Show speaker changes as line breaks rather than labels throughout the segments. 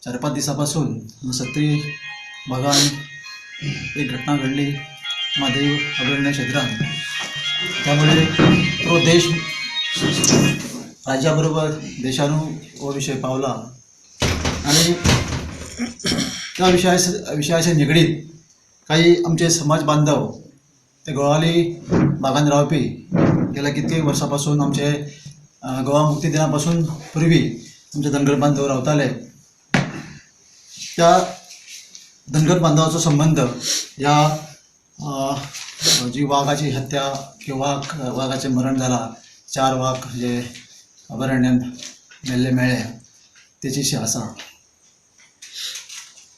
4-5 दिवसापासून सत्री भागात एक घटना घडली महादेव अभयारण्य क्षेत्रात. त्यामुळे तो देश राज्याबरोबर देशानु विषय पावला आणि त्या विषयाशी निगडीत काही आमचे समाज बांधव ते गोवाली भागात रावपी गेल्या कित्येक वर्षापासून आमचे गोवा मुक्ती दिनापासून पूर्वी आमचे धनगर बांधव रावताले. त्या धनगर बांधवाचो संबंध या जी वाघाची हत्या किंवा वाघाचे मरण झाला, 4 वाघ जे अभयारण्यात मेळ्ळे त्याच्याशी आसा.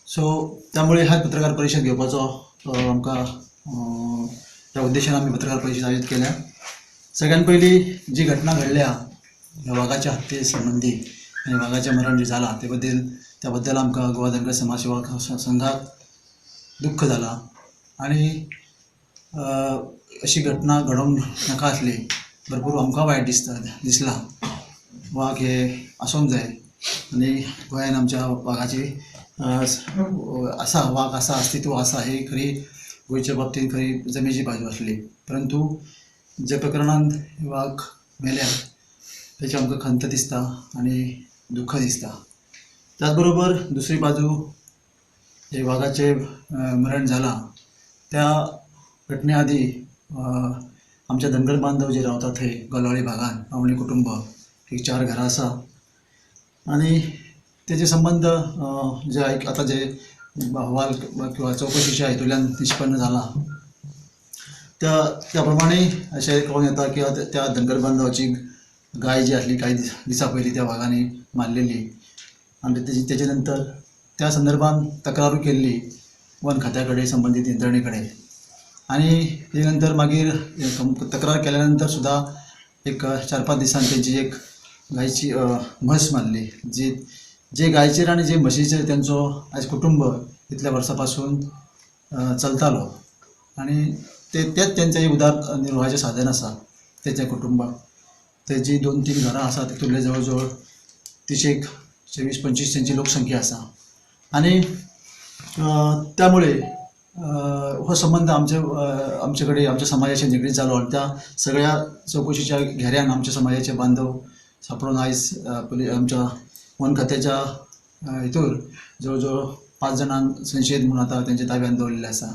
सो त्यामुळे ह्या पत्रकार परिषद घेवपाचो आमकां त्या उद्देशान आमी पत्रकार परिषद आयोजित केल्या. सगळ्यात पयली जी घटना घडल्या वाघाच्या हत्ये संबंधी आणि वाघाचे मरण जे झाला त्याबद्दल आमकां गोवा धनगर समाज सेवा संघाक दुःख जाला आणि अशी घटना घडोवंक नाका आसली. भरपूर आमकां वायट दिसला. वाघ हे आसूंक जाय आणि गोंयान आमच्या वाघाची वाघ आसा, अस्तित्व आसा ही खरी गोंयच्या बाबतींत खरी जमेची बाजू आसली. परंतु जे प्रकरणांत वाघ मेल्या त्याची आमकां खंत दिसता आणि दुःख दिसता. त्याचबरोबर दुसरी बाजू जे वाघाचे मरण झाला त्या घटने आधी आमच्या धनगर बांधव जे रावतात थंय गलवाळी भागात पावणी कुटुंब एक 4 घरां आसा आणि त्याचे संबंध जे आता जे अहवाल किंवा चौकशीच्या हेतूंतल्यान निष्पन्न झाला त्या प्रमाणे अशें कळून येता की त्या धनगर बांधवाची गाय जी आसली काही दिसा पयलीं त्या वाघांनी मारलेली आणि तेजे नंतर त्या संदर्भात तक्रार केल्ली वन खात्या कडेन संबंधीत यंत्रणे कडेन आणि तेजे नंतर मागीर तक्रार केल्या नंतर सुद्दां एक 4-5 दिसांनी तेंची एक गायची म्हस मारली. जे गायचेर आणि जे म्हशीचेर त्यांचो आज कुटुंब इतल्या वर्सां चलतालो आणि तेच त्यांचें उदरनिर्वाहाचें साधन आसा. तेच्या कुटुंबाक तेजी 2-3 घरां आसा तितूंतले जवळ जवळ 24-25 त्यांची लोकसंख्या आसा आणि त्यामुळे हो संबंध आमचे कडेन आमच्या समाजाशी निगडीत जालो आणि त्या सगळ्या चौकशीच्या घेऱ्यान आमच्या समाजाचे बांधव सापडून आयज आमच्या वन खात्याच्या हितूर जवळ जवळ 5 जाणांक संशयीत म्हणून आता त्यांच्या ताब्यात दवरलेले आसा.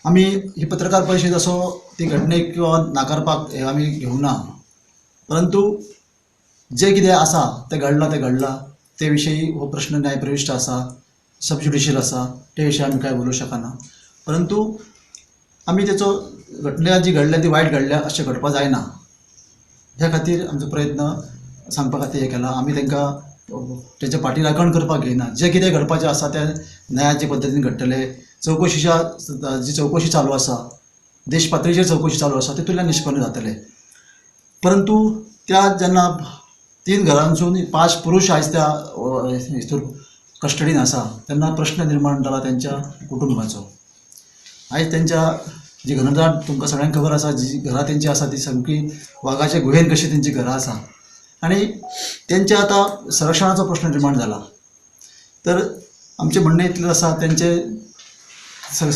आमी ही पत्रकार परिशद असो ती घटनेक किंवा नाकारपाक हे आमी घेवना, परंतु जे कितें आसा तें घडला ते विशयी हो प्रश्न न्यायप्रविश्ट आसा, सबज्युडिशियल आसा, ते विशयी आमी कांय बोलूंक शकना. परंतु आमी तेचो घटना जी घडल्या ती वायट घडल्या अशें घडपाक जायना ह्या खातीर आमचो प्रयत्न सांगपा खातीर हे केला. आमी तांकां तेचे फाटीराखण करपाक घेयना. जे कितें घडपाचें आसा तें न्यायाचे पद्दतीन घडटले. जी चौकशी चालू आसा, देश पातळीचेर चौकशी चालू आसा तितूंतल्यान निश्पन्न जातले. परंतु त्या जेन्ना 3 घरांसून 5 पुरुश आयज त्या हितूर कस्टडीन आसा तेन्ना प्रश्न निर्माण जाला त्यांच्या कुटुंबाचो. आयज त्यांच्या जी घनदाट तुमकां सगळ्यांक खबर आसा, जी घरां तेंची आसा ती सामकी वाघाच्या गुहेन कशी तेंची घरां आसा आणि तेंच्या आता संरक्षणाचो प्रश्न निर्माण जाला. तर आमचें म्हणणें इतलें आसा तेंचे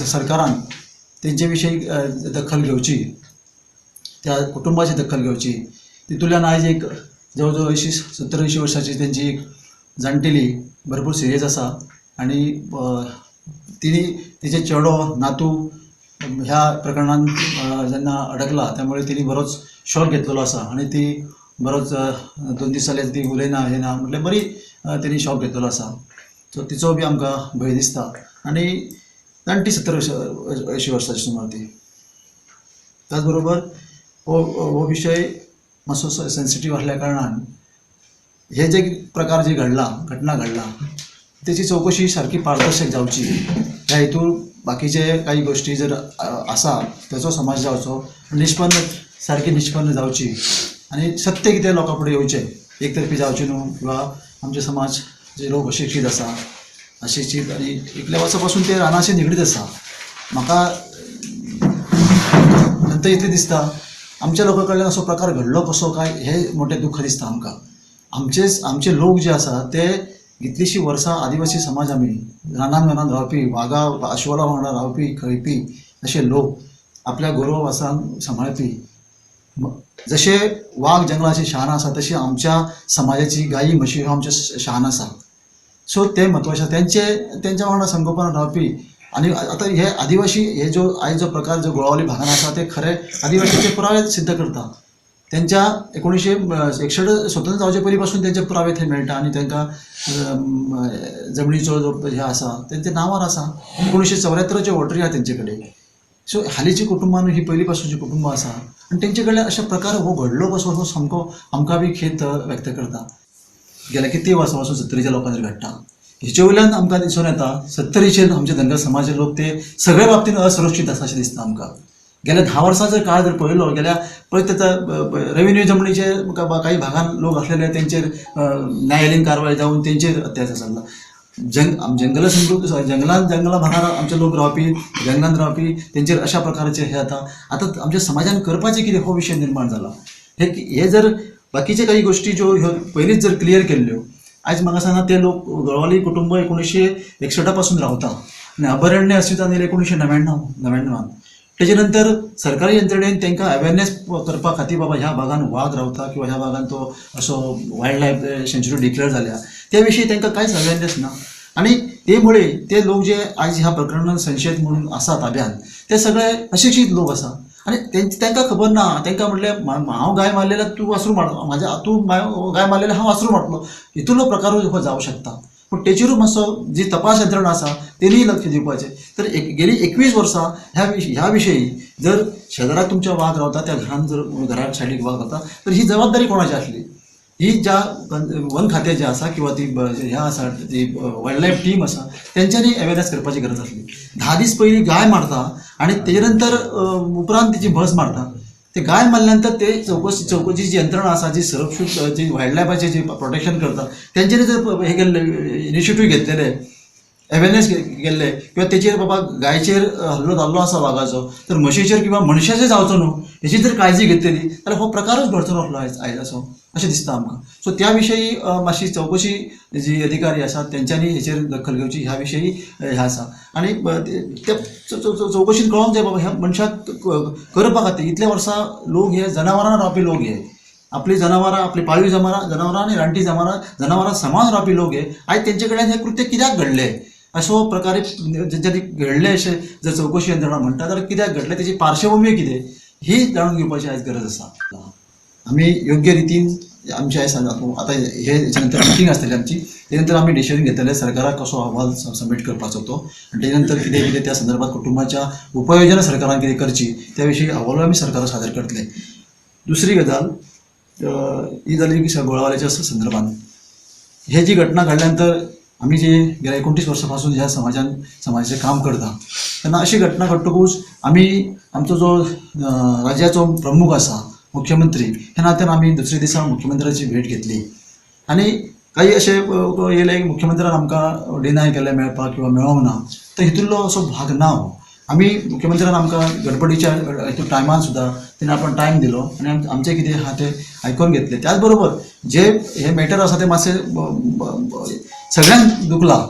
सरकारान तेंचे विशयी दखल घेवची, त्या कुटुंबाची दखल घेवची. तितूंतल्यान आयज एक जवळ जवळ 70-80 वर्सांची तेंची एक जाणटेली भरपूर सिरियस आसा आणि तिचे चेडो नातू ह्या प्रकरणांत जेन्ना अडकला त्यामुळे तिने बरोच शॉक घेतलेलो आसा आणि ती बरोच 2 दीस जाले ती उलयना हे ना म्हटल्यार बरी तिने शॉक घेतलेलो आसा. सो तिचो बी आमकां भंय दिसता आणि जाणटी 70-80 वर्सांची सुमार ती. त्याच बरोबर हो विशय मातसो सेन्सिटीव आसल्या कारणान हे जे प्रकार जे घटना घडला त्याची चौकशी सारकी पारदर्शक जावची. ह्या हितूर बाकीचे काही गोष्टी जर आसा त्याचो समाज जावचो, सारकी निष्पन्न जावची आणि सत्य कितें लोकां फुडें येवचें, एकतर्फी जावचें न्हू. किंवा आमचे समाज जे लोक अशिक्षीत आसा अशिक्षीत आणि इतल्या वर्सां पासून ते रानाशी निगडीत आसा. म्हाका खंत इतली दिसता आमच्या लोकां कडल्यान असो प्रकार घडलो कसो काय हे मोठें दुख्ख दिसता आमकां. आमचे लोक जे आसा ते कितलींशीं वर्सां आदिवासी समाज आमी रानान रानान रावपी वागा आशवला वांगडा रावपी खळपी अशे लोक आपल्या गोरवासान सांबाळपी जशे वाघ जंगलाची शान आसा तशी आमच्या समाजाची गायी म्हशी ह्यो आमचे शान आसा. सो ते म्हत्वाचे आसा. त्यांच्या वांगडा संगोपन रावपी आणि आता हे आदिवासी हे जो आयज जो प्रकार जो गोळावली भागात आसा ते खरे आदिवासीचे पुरावे सिद्ध करता. त्यांच्या 1961 स्वतंत्र जावचे पयलीं पासून त्यांचे पुरावे थंय मेळटा आणि तांकां जमनीचो जो हे आसा तेंचे नांवार आसा. 1974चे वॉटरी आहा तेंचे कडेन. सो हालींची कुटुंबां ही पयलीं पासूनची कुटुंबां आसा आनी तेंचे कडल्यान अशा प्रकार हो घडलो कसो हो सामको आमकां बी खेद व्यक्त करता. गेल्या किती वर्सां पासून 70च्या लोकांचेर घडटा. हेचे वयल्यान आमकां दिसून येता 70चे आमचे धनगर समाजाचे लोक ते सगळ्या बाबतींत असुरक्षीत आसा अशें दिसता आमकां. गेल्या 10 वर्सां जर काळ जर पळयलो गेल्या पळय रेव्हेन्यू जमनीचे काही भागांत लोक असलेले तेंचेर न्यायालयीन कारवाय जावन तेंचेर अत्याचार जाल्ला. जंगला भागात आमचे लोक रावपी जंगलांत रावपी तेंचेर अशा प्रकारचे हे आतां आमच्या समाजान करपाचें कितें हो विशय निर्माण जाला. हे जर बाकीचे काही गोष्टी ज्यो ह्यो पयलींच जर क्लियर केल्ल्यो आयज म्हाका सांगा ते लोक गोळवाली कुटुंब 1961 पासून रावता आनी अभयारण्य अस्तित्वान येयलें 1999. तेजे नंतर सरकारी यंत्रणेन तांकां अवेरनेस करपा खातीर बाबा ह्या भागान वाघ रावता किंवा ह्या भागान तो असो वायल्ड लायफ सेंच्युरी डिक्लेअर जाल्या त्या विशीं तांकां कांयच अवेरनेस ना. आनी ते मुळे ते लोक जे आयज ह्या प्रकरणान संशयित म्हणून आसा ताब्यान ते सगळे अशिक्षीत लोक आसा आनी तांकां खबर ना. तांकां म्हणलें हांव गाय मारलेल्या तूं वासरू मार तूं गाय मारलेल्या हांव वासरू मारतलो हितूलो प्रकार हो जावं शकता. पूण तेचेरूच मातसो जी तपास यंत्रणा आसा तेणीय लक्ष दिवपाचें. तर गेली 21 वर्सां ह्या विशयी जर शेजाराक तुमच्या वाघ रावता त्या घरान जर घरा सायडीक वाघ रावता तर ही जबाबदारी कोणाची आसली. ही ज्या वन खातें जें आसा किंवा ती ह्या आसा ती वायल्ड लायफ टीम आसा तेंच्यांनी अवेरनेस करपाची गरज आसली. 10 दीस पयलीं गाय मारता आनी तेजे नंतर उपरांत तिची भस मारता. ते गाय मारल्यानंतर ते चौकशी जी यंत्रणा आसा जी संरक्षण जी वायल्ड लायफाचें जी प्रोटेक्शन करता तेंच्यांनी जर हे केल्ले इनिशिएटीव घेतलेले अवेरनेस केल्ले किंवा तेचेर बाबा गायचेर हल्लो जाल्लो आसा वाघाचो तर म्हशीचेर किंवा मनशाचेर जावचो न्हू हेची जर काळजी घेतलेली जाल्यार हो प्रकारच घडचो नासलो आयज असो अशें दिसता आमकां. सो त्या विशयी मातशी चौकशी जी अधिकारी आसात तेंच्यांनी हेचेर दखल घेवची ह्या विशयी हे आसा. आनी त्या चौकशीन कळोंक जाय बाबा ह्या मनशाक करपा खातीर इतले वर्सां लोक हे जनावरां रावपी लोक हे आपली जनावरां आपली पाळीव जनावरां आनी रानटी जनावरां सांबाळून रावपी लोक हे आयज तेंचे कडल्यान हे कृत्य कित्याक घडलें असो प्रकारे जेन्ना घडलें अशें जर चौकशी यंत्रणा म्हणटा जाल्यार कित्याक घडलें तेची पार्श्वभूमी कितें ही जाणून घेवपाची आयज गरज आसा. आमी योग्य रितीन आमचे आयज आतां हे नंतर मिटींग आसतली आमची ते नंतर आमी डिसिजन घेतले सरकाराक कसो अहवाल सबमीट करपाचो तो आनी तेजे नंतर कितें कितें त्या संदर्भात कुटुंबाच्या उपाययोजना सरकारान कितें करची त्या विशयी अहवाल आमी सरकाराक सादर करतले. दुसरी गजाल ही जाली गोळावल्याच्या संदर्भात हे जी घटना घडल्यानंतर आमी जे गेल्या 29 वर्सां पासून ह्या समाजाचें काम करता तेन्ना अशी घटना घडटकूच आमी आमचो जो राज्याचो प्रमुख आसा मुख्यमंत्री ह्या नात्यान आमी दुसरे दिसा मुख्यमंत्र्याची भेट घेतली आनी काही अशे येयले मुख्यमंत्र्यान आमकां डिनाय केलें मेळपाक किंवा मेळोंक ना तर हितूंतलो असो भाग ना. आमी मुख्यमंत्र्यान आमकां गडबडीच्या टायमान सुद्दां तेणें आपण टायम दिलो आनी आमचें कितें आहा तें आयकून घेतलें. त्याच बरोबर जे हे मॅटर आसा ते मातशे सगळ्यांक दुखला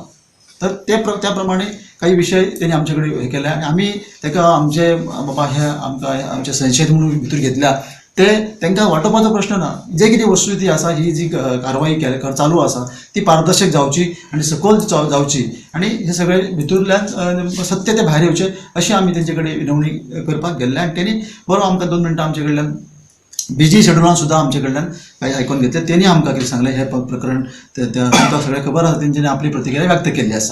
तर त्या प्रमाणे काही विशय तेणी आमचे कडेन हे केले आनी आमी ताका आमचे बाबा हे आमकां आमचे संशयित म्हणून भितर घेतल्या ते तांकां वांटोवपाचो प्रश्न ना. जे कितें वस्तुस्थिती आसा ही जी कारवाई चालू आसा ती पारदर्शक जावची आनी सखोल जावची आनी हे सगळे भितरल्यान सत्य ते भायर येवचें अशी आमी तेंचे कडेन विनवणी करपाक गेल्ले आनी तेणी बरो आमकां 2 मिनटां आमचे कडल्यान बिजी शेड्युलान सुद्दां आमचे कडल्यान काही आयकून घेतले. तेणी आमकां कितें सांगलें हें प्रकरण तांकां सगळें खबर आसा तेंच्यांनी आपली प्रतिक्रिया व्यक्त केल्ली आसा.